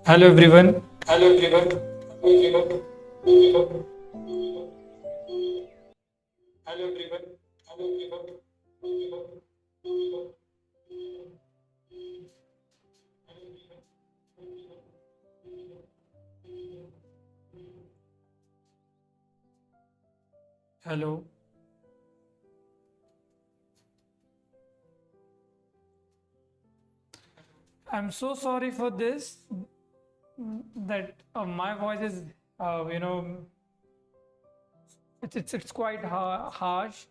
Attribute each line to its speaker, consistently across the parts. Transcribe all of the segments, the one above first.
Speaker 1: Hello everyone.
Speaker 2: Hello everyone. Hello everyone. Hello everyone. Hello everyone.
Speaker 1: Hello. I'm so sorry for this that my voice is uh, you know it's quite harsh.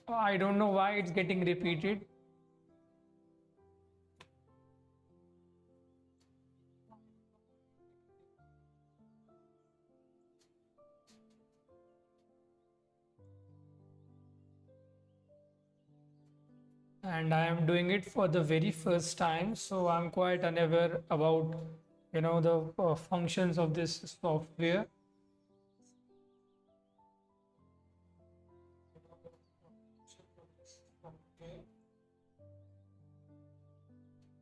Speaker 1: I don't know why it's getting repeated. And I am doing it for the very first time, so I'm quite unaware about the functions of this software.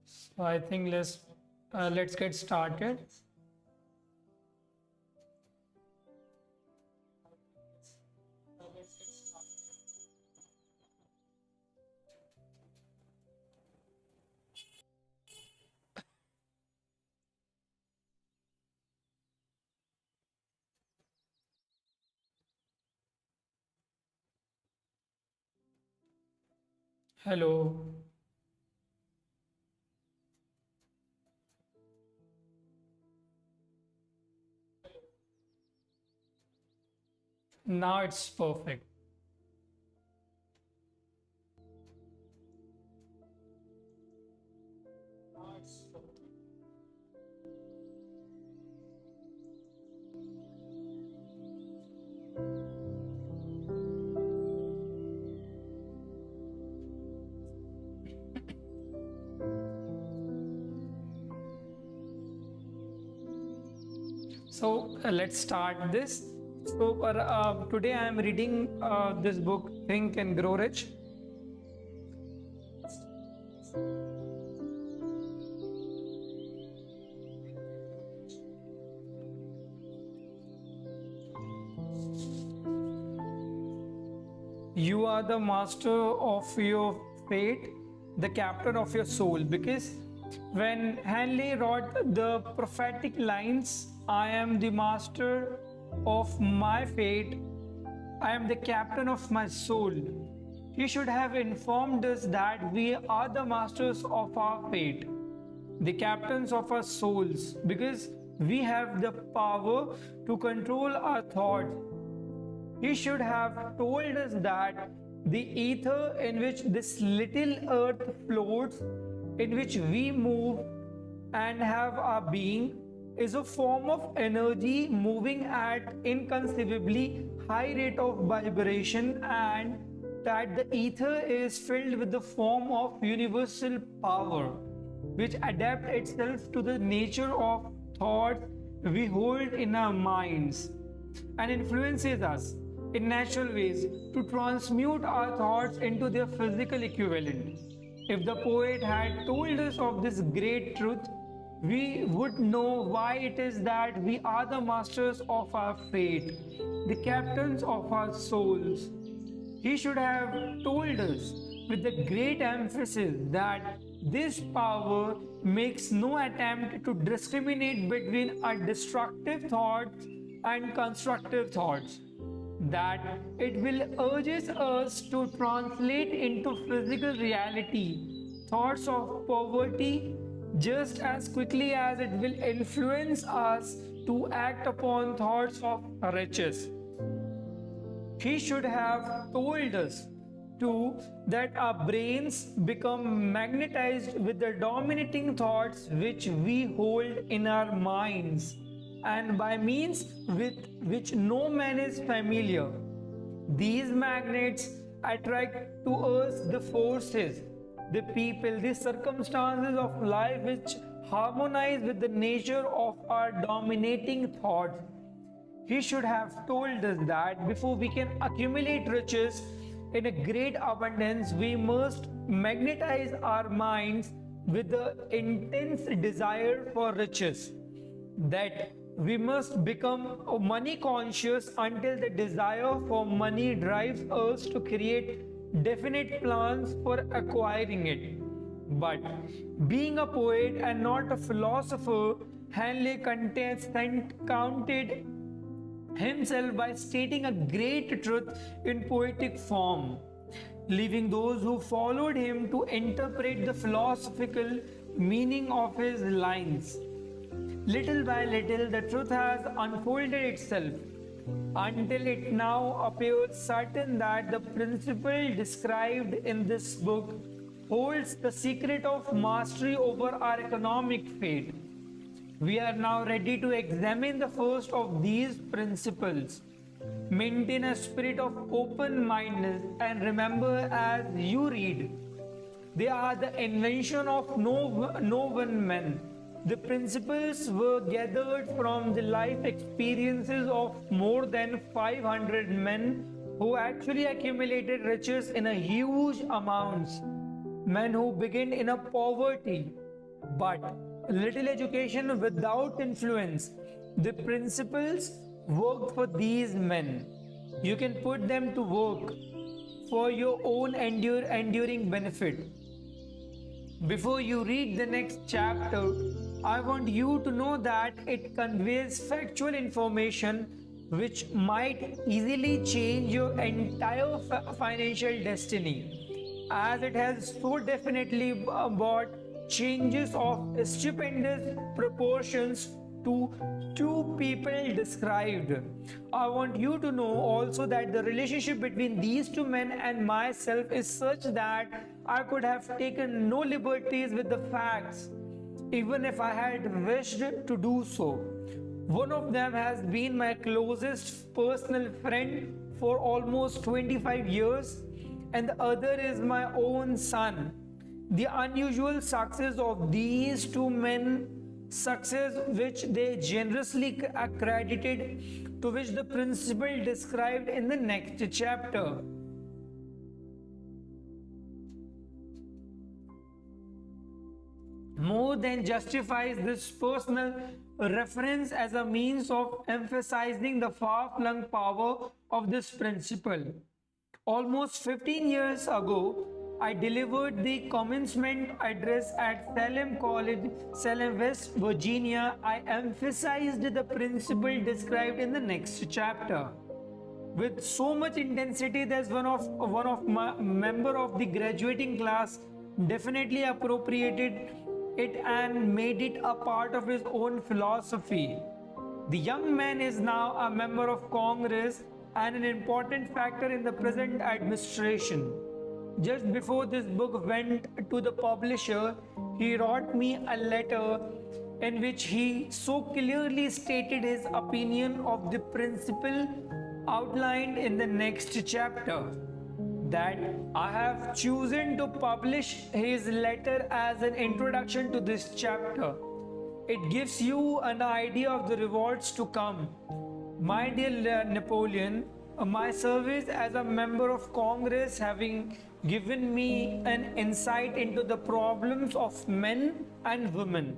Speaker 1: So I think let's get started. Hello. Now it's perfect. So let's start this. So today I am reading this book, Think and Grow Rich. You are the master of your fate, the captain of your soul. Because when Hanley wrote the prophetic lines, I am the master of my fate, I am the captain of my soul. He should have informed us that we are the masters of our fate, the captains of our souls, because we have the power to control our thoughts. He should have told us that the ether in which this little earth floats, in which we move and have our being, is a form of energy moving at inconceivably high rate of vibration, and that the ether is filled with the form of universal power which adapt itself to the nature of thought we hold in our minds and influences us in natural ways to transmute our thoughts into their physical equivalent. If the poet had told us of this great truth, we would know why it is that we are the masters of our fate, the captains of our souls. He should have told us with the great emphasis that this power makes no attempt to discriminate between our destructive thoughts and constructive thoughts, that it will urges us to translate into physical reality thoughts of poverty just as quickly as it will influence us to act upon thoughts of riches. He should have told us too that our brains become magnetized with the dominating thoughts which we hold in our minds, and by means with which no man is familiar. These magnets attract to us the forces, the people, the circumstances of life which harmonize with the nature of our dominating thoughts. He should have told us that before we can accumulate riches in a great abundance, we must magnetize our minds with the intense desire for riches. That we must become money conscious until the desire for money drives us to create definite plans for acquiring it. But being a poet and not a philosopher, Hanley counted himself by stating a great truth in poetic form, leaving those who followed him to interpret the philosophical meaning of his lines. Little by little, the truth has unfolded itself until it now appears certain that the principle described in this book holds the secret of mastery over our economic fate. We are now ready to examine the first of these principles. Maintain a spirit of open mindedness and remember as you read, they are the invention of no one man. The principles were gathered from the life experiences of more than 500 men who actually accumulated riches in a huge amounts. Men who begin in a poverty, but little education without influence. The principles worked for these men. You can put them to work for your own enduring benefit. Before you read the next chapter, I want you to know that it conveys factual information which might easily change your entire financial destiny, as it has so definitely brought changes of stupendous proportions to two people described. I want you to know also that the relationship between these two men and myself is such that I could have taken no liberties with the facts, even if I had wished to do so. One of them has been my closest personal friend for almost 25 years, and the other is my own son. The unusual success of these two men, success which they generously accredited, to which the principle described in the next chapter. More than justifies this personal reference as a means of emphasizing the far-flung power of this principle. Almost 15 years ago, I delivered the commencement address at Salem College, Salem, West Virginia. I emphasized the principle described in the next chapter with so much intensity that one of my member of the graduating class definitely appropriated it and made it a part of his own philosophy. The young man is now a member of Congress and an important factor in the present administration. Just before this book went to the publisher, he wrote me a letter in which he so clearly stated his opinion of the principle outlined in the next chapter, that I have chosen to publish his letter as an introduction to this chapter. It gives you an idea of the rewards to come. My dear Napoleon, my service as a member of Congress having given me an insight into the problems of men and women,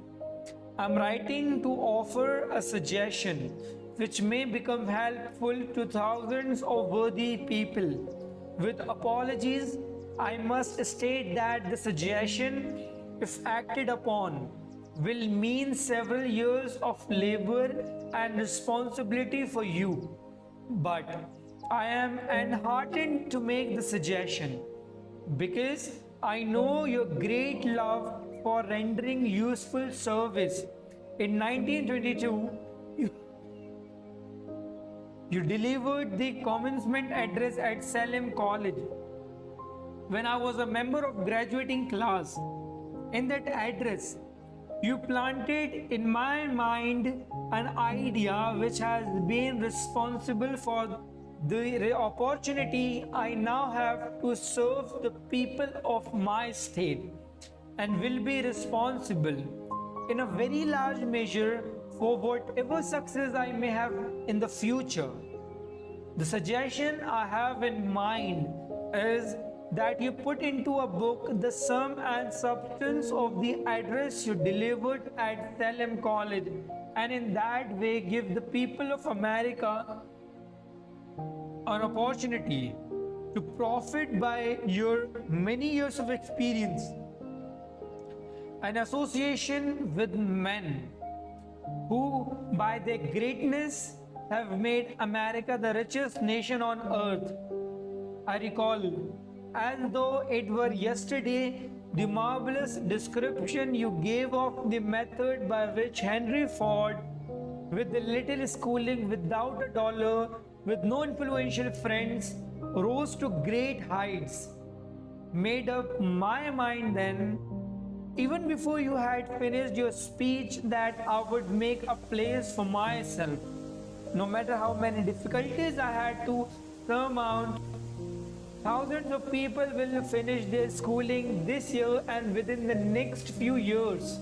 Speaker 1: I'm writing to offer a suggestion which may become helpful to thousands of worthy people. With apologies, I must state that the suggestion, if acted upon, will mean several years of labor and responsibility for you. But I am enheartened to make the suggestion because I know your great love for rendering useful service. In 1922, you delivered the commencement address at Salem College when I was a member of graduating class. In that address, you planted in my mind an idea which has been responsible for the opportunity I now have to serve the people of my state, and will be responsible in a very large measure for whatever success I may have in the future. The suggestion I have in mind is that you put into a book the sum and substance of the address you delivered at Salem College, and in that way give the people of America an opportunity to profit by your many years of experience and association with men who, by their greatness, have made America the richest nation on earth. I recall, as though it were yesterday, the marvelous description you gave of the method by which Henry Ford, with the little schooling, without a dollar, with no influential friends, rose to great heights. Made up my mind then, even before you had finished your speech, that I would make a place for myself. No matter how many difficulties I had to surmount, thousands of people will finish their schooling this year and within the next few years.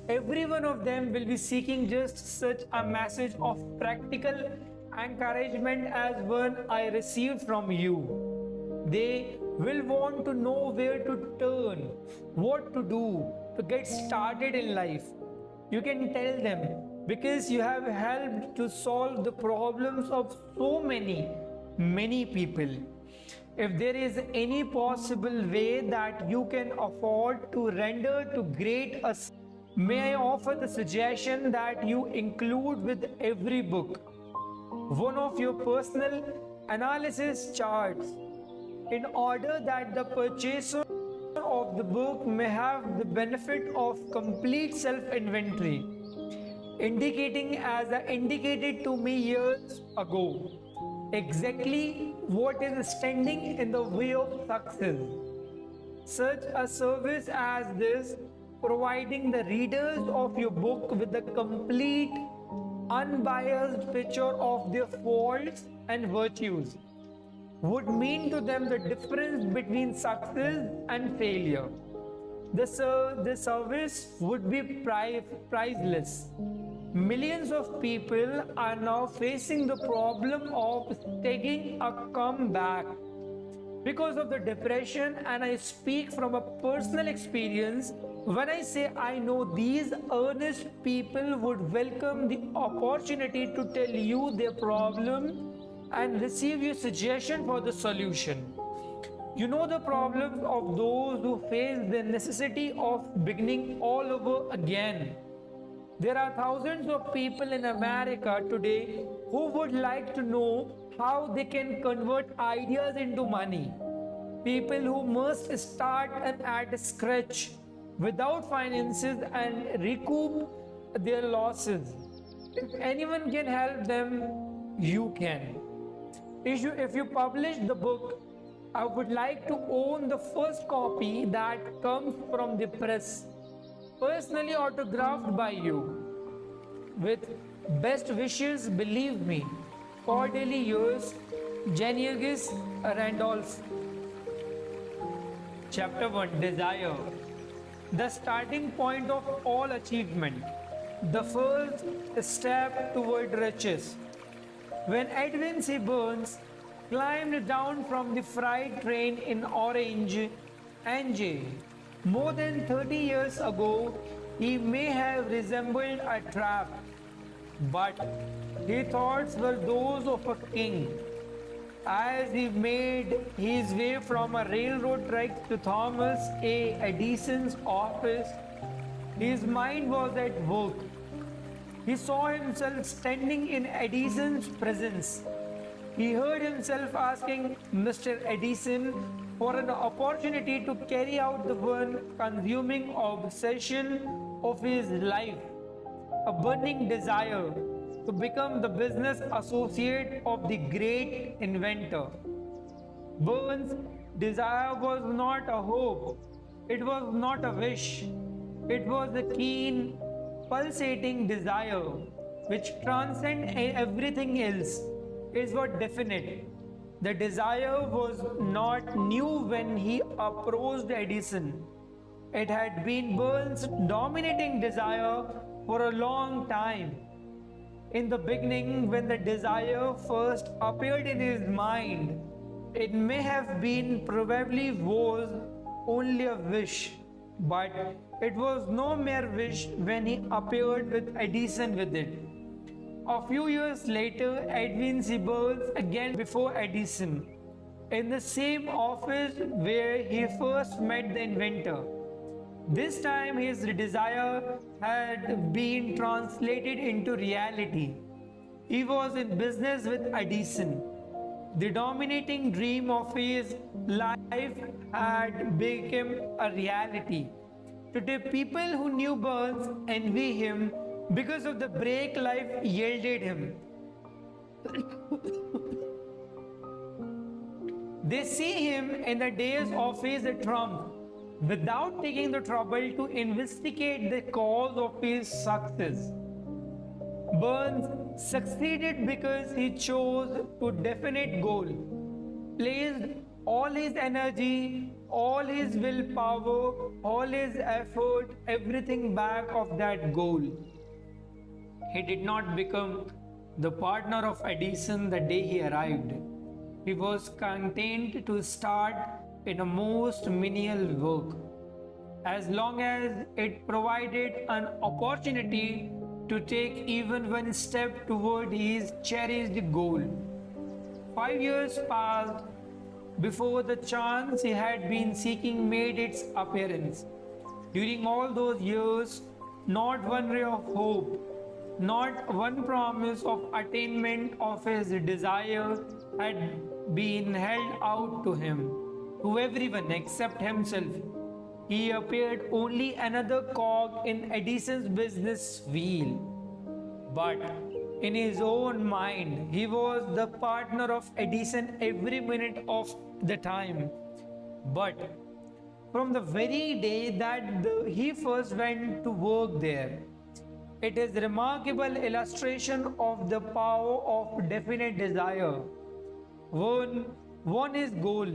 Speaker 1: Every one of them will be seeking just such a message of practical encouragement as one I received from you. They will want to know where to turn, what to do to get started in life. You can tell them because you have helped to solve the problems of so many people. If there is any possible way that you can afford to render to great us, may I offer the suggestion that you include with every book one of your personal analysis charts, in order that the purchaser of the book may have the benefit of complete self-inventory, indicating, as I indicated to me years ago, exactly what is standing in the way of success. Such a service as this, providing the readers of your book with a complete, unbiased picture of their faults and virtues, would mean to them the difference between success and failure. The service would be priceless. Millions of people are now facing the problem of taking a comeback because of the depression, and I speak from a personal experience when I say I know these earnest people would welcome the opportunity to tell you their problem and receive your suggestion for the solution. You know the problems of those who face the necessity of beginning all over again. There are thousands of people in America today who would like to know how they can convert ideas into money. People who must start and at scratch without finances and recoup their losses. If anyone can help them, you can. If you publish the book, I would like to own the first copy that comes from the press. personally autographed by you. With best wishes, believe me. Cordially yours, Genius Randolph. Chapter 1, Desire. The starting point of all achievement. The first step toward riches. When Edwin C. Burns climbed down from the freight train in Orange, NJ, more than 30 years ago, he may have resembled a trap, but his thoughts were those of a king. As he made his way from a railroad track to Thomas A. Edison's office, his mind was at work. He saw himself standing in Edison's presence. He heard himself asking Mr. Edison for an opportunity to carry out the one consuming obsession of his life, a burning desire to become the business associate of the great inventor. Burns' desire was not a hope, it was not a wish, it was a keen, pulsating desire which transcends everything else. Is what definite. The desire was not new when he approached Edison. It had been Burns' dominating desire for a long time. In the beginning, when the desire first appeared in his mind, it may have been probably was only a wish, but it was no mere wish when he appeared with Edison with it. A few years later, Edwin C. Burns again before Edison, in the same office where he first met the inventor. This time his desire had been translated into reality. He was in business with Edison. The dominating dream of his life had become a reality. Today, people who knew Burns envy him because of the break life yielded him. They see him in the days of his trump without taking the trouble to investigate the cause of his success. Burns succeeded because he chose to definite goal, placed all his energy, all his willpower, all his effort, everything back of that goal. He did not become the partner of Edison the day he arrived. He was content to start in a most menial work, as long as it provided an opportunity to take even one step toward his cherished goal. 5 years passed before the chance he had been seeking made its appearance. During all those years, not one ray of hope, not one promise of attainment of his desire had been held out to him, to everyone except himself. He appeared only another cog in Edison's business wheel. But in his own mind, he was the partner of Edison every minute of the time. But from the very day that he first went to work there, it is a remarkable illustration of the power of definite desire. One is goal,